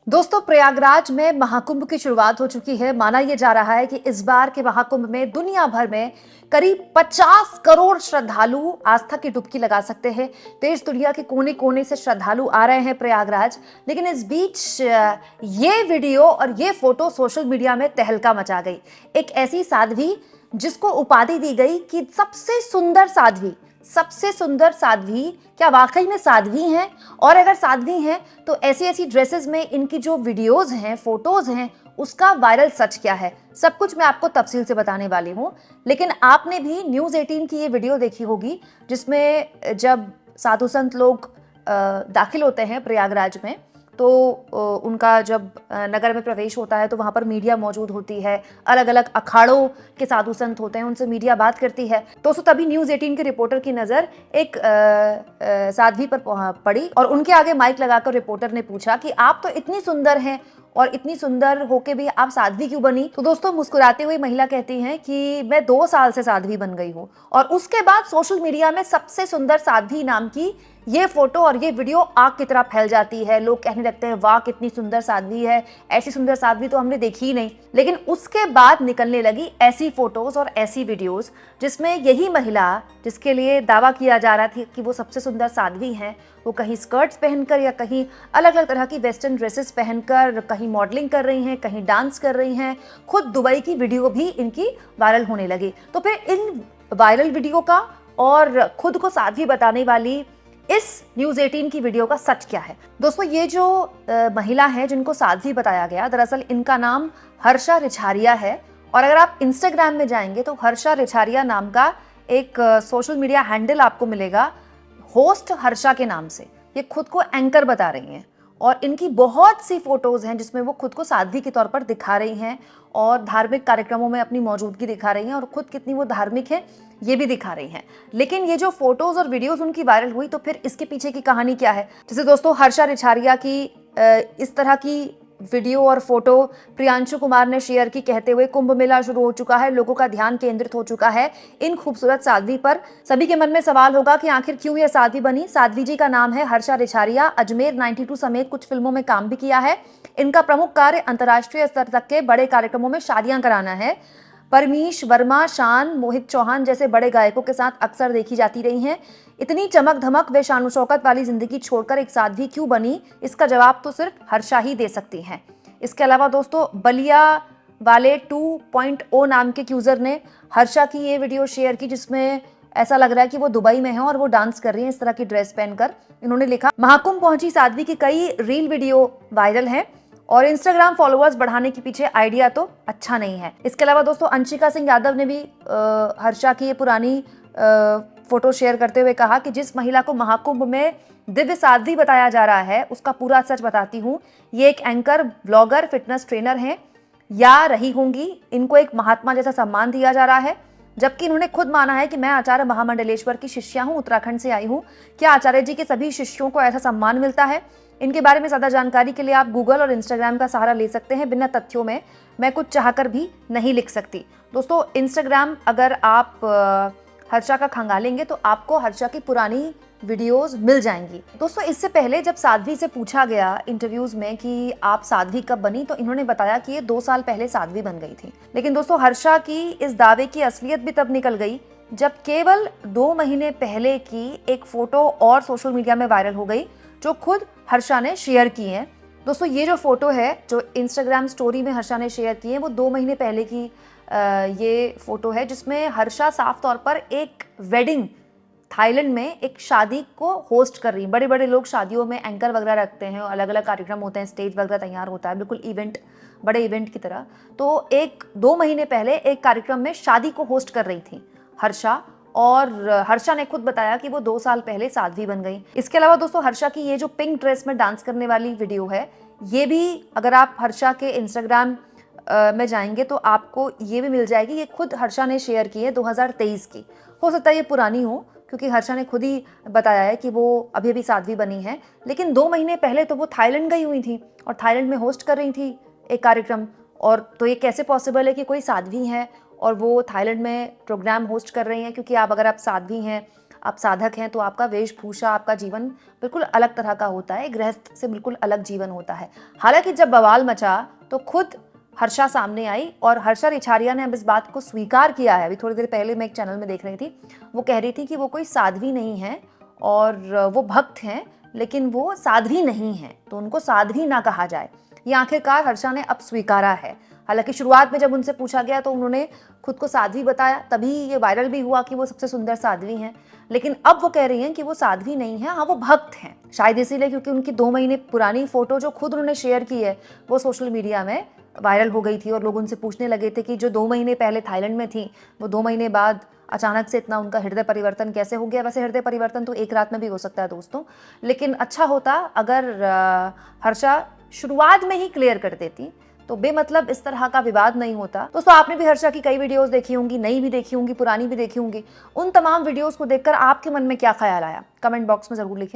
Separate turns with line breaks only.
दोस्तों, प्रयागराज में महाकुंभ की शुरुआत हो चुकी है। माना यह जा रहा है कि इस बार के महाकुंभ में दुनिया भर में करीब 50 करोड़ श्रद्धालु आस्था की डुबकी लगा सकते हैं। देश दुनिया के कोने कोने से श्रद्धालु आ रहे हैं प्रयागराज। लेकिन इस बीच ये वीडियो और ये फोटो सोशल मीडिया में तहलका मचा गई। एक ऐसी साध्वी जिसको उपाधि दी गई कि सबसे सुंदर साध्वी। सबसे सुंदर साध्वी क्या वाकई में साध्वी हैं? और अगर साध्वी हैं तो ऐसी ऐसी ड्रेसेस में इनकी जो वीडियोस हैं, फोटोज हैं, उसका वायरल सच क्या है, सब कुछ मैं आपको तफसील से बताने वाली हूँ। लेकिन आपने भी न्यूज़ 18 की ये वीडियो देखी होगी जिसमें जब साधु संत लोग दाखिल होते हैं प्रयागराज में, तो उनका जब नगर में प्रवेश होता है तो वहाँ पर मीडिया मौजूद होती है। अलग अलग अखाड़ों के साधु संत होते हैं, उनसे मीडिया बात करती है। दोस्तों, तभी न्यूज़ 18 के रिपोर्टर की नज़र एक साध्वी पर पड़ी और उनके आगे माइक लगाकर रिपोर्टर ने पूछा कि आप तो इतनी सुंदर हैं और इतनी सुंदर होके भी आप साध्वी क्यों बनी? तो दोस्तों, मुस्कुराते हुए महिला कहती हैं कि मैं 2 साल से साध्वी बन गई हूँ और उसके बाद सोशल मीडिया में सबसे सुंदर साध्वी नाम की ये फोटो और ये वीडियो आग की तरह फैल जाती है। लोग कहने लगते हैं वाह कितनी सुंदर साध्वी है, ऐसी सुंदर साध्वी तो हमने देखी ही नहीं। लेकिन उसके बाद निकलने लगी ऐसी फोटोज और ऐसी वीडियोस जिसमें यही महिला, जिसके लिए दावा किया जा रहा था कि वो सबसे सुंदर साध्वी हैं, वो कहीं स्कर्ट्स पहनकर या कहीं अलग अलग तरह की वेस्टर्न ड्रेसेस पहनकर कहीं मॉडलिंग कर रही हैं, कहीं डांस कर रही हैं। खुद दुबई की वीडियो भी इनकी वायरल होने लगी। तो फिर इन वायरल वीडियो का और खुद को साध्वी बताने वाली इस न्यूज़ 18 की वीडियो का सच क्या है? दोस्तों, ये जो महिला है जिनको साध्वी बताया गया, दरअसल इनका नाम हर्षा रिछारिया है। और अगर आप इंस्टाग्राम में जाएंगे तो हर्षा रिछारिया नाम का एक सोशल मीडिया हैंडल आपको मिलेगा, होस्ट हर्षा के नाम से। ये खुद को एंकर बता रही हैं और इनकी बहुत सी फोटोज हैं जिसमें वो खुद को साध्वी के तौर पर दिखा रही हैं और धार्मिक कार्यक्रमों में अपनी मौजूदगी दिखा रही हैं और खुद कितनी वो धार्मिक है ये भी दिखा रही हैं। लेकिन ये जो फोटोज और वीडियोस उनकी वायरल हुई, तो फिर इसके पीछे की कहानी क्या है? जैसे दोस्तों, हर्षा रिछारिया की इस तरह की वीडियो और फोटो प्रियांशु कुमार ने शेयर की, कहते हुए कुंभ मेला शुरू हो चुका है, लोगों का ध्यान केंद्रित हो चुका है इन खूबसूरत साध्वी पर। सभी के मन में सवाल होगा कि आखिर क्यों यह साध्वी बनी। साध्वी जी का नाम है हर्षा रिछारिया। अजमेर 92 समेत कुछ फिल्मों में काम भी किया है। इनका प्रमुख कार्य अंतर्राष्ट्रीय स्तर तक के बड़े कार्यक्रमों में शादियां कराना है। परमीश वर्मा, शान, मोहित चौहान जैसे बड़े गायकों के साथ अक्सर देखी जाती रही हैं। इतनी चमक धमक व शान शौकत वाली जिंदगी छोड़कर एक साध्वी क्यों बनी, इसका जवाब तो सिर्फ हर्षा ही दे सकती हैं। इसके अलावा दोस्तों, बलिया वाले 2.0 नाम के यूजर ने हर्षा की ये वीडियो शेयर की जिसमें ऐसा लग रहा है कि वो दुबई में है और वो डांस कर रही हैं इस तरह की ड्रेस पहनकर। इन्होंने लिखा, महाकुंभ पहुंची साध्वी की कई रील वीडियो वायरल है और इंस्टाग्राम फॉलोअर्स बढ़ाने के पीछे आइडिया तो अच्छा नहीं है। इसके अलावा दोस्तों, अंशिका सिंह यादव ने भी हर्षा की ये पुरानी फोटो शेयर करते हुए कहा कि जिस महिला को महाकुंभ में दिव्य साध्वी बताया जा रहा है उसका पूरा सच बताती हूँ। ये एक एंकर, ब्लॉगर, फिटनेस ट्रेनर हैं या रही होंगी। इनको एक महात्मा जैसा सम्मान दिया जा रहा है, जबकि इन्होंने खुद माना है कि मैं आचार्य महामंडलेश्वर की शिष्या हूँ, उत्तराखंड से आई हूँ। क्या आचार्य जी के सभी शिष्यों को ऐसा सम्मान मिलता है? इनके बारे में ज़्यादा जानकारी के लिए आप गूगल और इंस्टाग्राम का सहारा ले सकते हैं। बिना तथ्यों में मैं कुछ चाहकर भी नहीं लिख सकती। दोस्तों, इंस्टाग्राम अगर आप हर्षा का खंगालेंगे तो आपको हर्षा की पुरानी वीडियोस मिल जाएंगी। दोस्तों, इससे पहले जब साध्वी से पूछा गया इंटरव्यूज में कि आप साध्वी कब बनी, तो इन्होंने बताया कि ये 2 साल पहले साध्वी बन गई थी। लेकिन दोस्तों, हर्षा की इस दावे की असलियत भी तब निकल गई जब केवल 2 महीने पहले की एक फोटो और सोशल मीडिया में वायरल हो गई जो खुद हर्षा ने शेयर की है। दोस्तों, ये जो फोटो है जो इंस्टाग्राम स्टोरी में हर्षा ने शेयर की है वो 2 महीने पहले की ये फोटो है जिसमें हर्षा साफ तौर पर एक वेडिंग, थाईलैंड में एक शादी को होस्ट कर रही है। बड़े बड़े लोग शादियों में एंकर वगैरह रखते हैं, अलग अलग कार्यक्रम होते हैं, स्टेज वगैरह तैयार होता है, बिल्कुल इवेंट, बड़े इवेंट की तरह। तो 2 महीने पहले एक कार्यक्रम में शादी को होस्ट कर रही थी हर्षा, और हर्षा ने खुद बताया कि वो 2 साल पहले साध्वी बन गई। इसके अलावा दोस्तों, हर्षा की ये जो पिंक ड्रेस में डांस करने वाली वीडियो है, ये भी अगर आप हर्षा के इंस्टाग्राम में जाएंगे तो आपको ये भी मिल जाएगी। ये खुद हर्षा ने शेयर की है 2023 की। हो सकता है ये पुरानी हो क्योंकि हर्षा ने खुद ही बताया है कि वो अभी अभी साध्वी बनी है। लेकिन 2 महीने पहले तो वो थाईलैंड गई हुई थी और थाईलैंड में होस्ट कर रही थी एक कार्यक्रम। और तो ये कैसे पॉसिबल है कि कोई साध्वी है और वो थाईलैंड में प्रोग्राम होस्ट कर रही हैं? क्योंकि अगर आप साध्वी हैं, आप साधक हैं तो आपका वेशभूषा, आपका जीवन बिल्कुल अलग तरह का होता है, गृहस्थ से बिल्कुल अलग जीवन होता है। हालांकि जब बवाल मचा तो खुद हर्षा सामने आई और हर्षा रिछारिया ने अब इस बात को स्वीकार किया है। अभी थोड़ी देर पहले मैं एक चैनल में देख रही थी, वो कह रही थी कि वो कोई साध्वी नहीं है और वो भक्त हैं, लेकिन वो साध्वी नहीं है, तो उनको साध्वी ना कहा जाए। ये आखिरकार हर्षा ने अब स्वीकारा है। हालांकि शुरुआत में जब उनसे पूछा गया तो उन्होंने खुद को साध्वी बताया, तभी ये वायरल भी हुआ कि वो सबसे सुंदर साध्वी हैं। लेकिन अब वो कह रही हैं कि वो साध्वी नहीं है, हाँ वो भक्त हैं। शायद इसीलिए क्योंकि उनकी 2 महीने पुरानी फोटो जो खुद उन्होंने शेयर की है वो सोशल मीडिया में वायरल हो गई थी और लोग उनसे पूछने लगे थे कि जो 2 महीने पहले थाईलैंड में थी, वो 2 महीने बाद अचानक से इतना उनका हृदय परिवर्तन कैसे हो गया। वैसे हृदय परिवर्तन तो एक रात में भी हो सकता है दोस्तों, लेकिन अच्छा होता अगर हर्षा शुरुआत में ही क्लियर कर देती, तो बेमतलब इस तरह का विवाद नहीं होता। दोस्तों, आपने भी हर्षा की कई वीडियोस देखी होंगी, नई भी देखी होंगी, पुरानी भी देखी होंगी। उन तमाम वीडियोस को देखकर आपके मन में क्या ख्याल आया, कमेंट बॉक्स में जरूर लिखें।